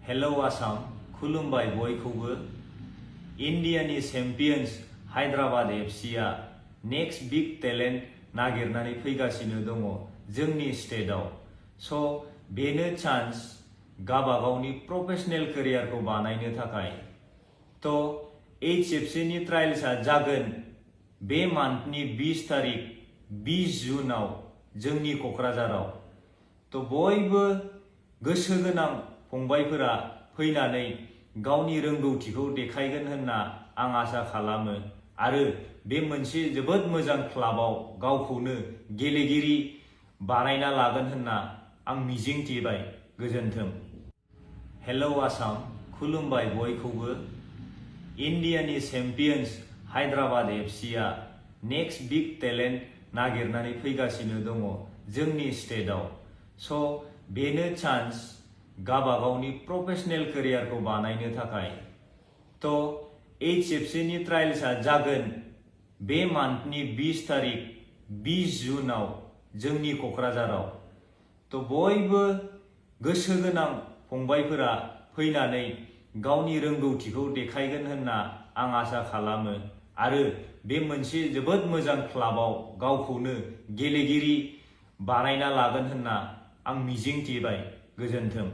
Hello Assam खुलुमबाय बयखौबो। इन्डियानि चेम्पियन्स हायद्राबाद एफसिआ नेक्स्ट बिग टेलेन्ट नागिरनानै फैगासिनो दङ जोंनि स्टेटआव। स' बेनो चान्स गावबागावनि प्रफेशनेल केरियारखौ बानायनो थाखाय। थ' HFCनि ट्रायल्सआ जागोन बे मान्थनि 20 तारिख 20 जुनाव जोंनि क'क्राझाराव। थ' बयबो गोसो गोनां फंबायफोरा फैनानै गावनि रोंगौथिखौ देखायगोन होनना आं आसा खालामो आरो बे मोनसे जोबोद मोजां क्लाबाव गावखौनो गेलेगिरि बानायना लागोन होनना आं मिजिंथिबाय। गोजोन्थों। हेलौ आसाम खुलुमबाय बयखौबो। इन्डियानि चेम्पियन्स हायद्राबाद एफसिआ नेक्स्ट बिग टेलेन्ट नागिरनानै फैगासिनो दङ जोंनि स्टेटआव। स' बेनो चान्स गावबागावनि प्रफेशनेल केरियारखौ बानायनो थाखाय। थ' HFCनि ट्रायल्सआ जागोन बे मान्थनि 20 तारिख 20 जुनाव जोंनि क'क्राझाराव। थ' बयबो गोसो गोनां फंबायफोरा फैनानै गावनि रोंगौथिखौ देखायगोन होनना आं आसा खालामो आरो बे मोनसे जोबोद मोजां क्लाबाव गावखौनो गेलेगिरि बानायना लागोन होनना आं मिजिंथिबाय। गोजोन्थों।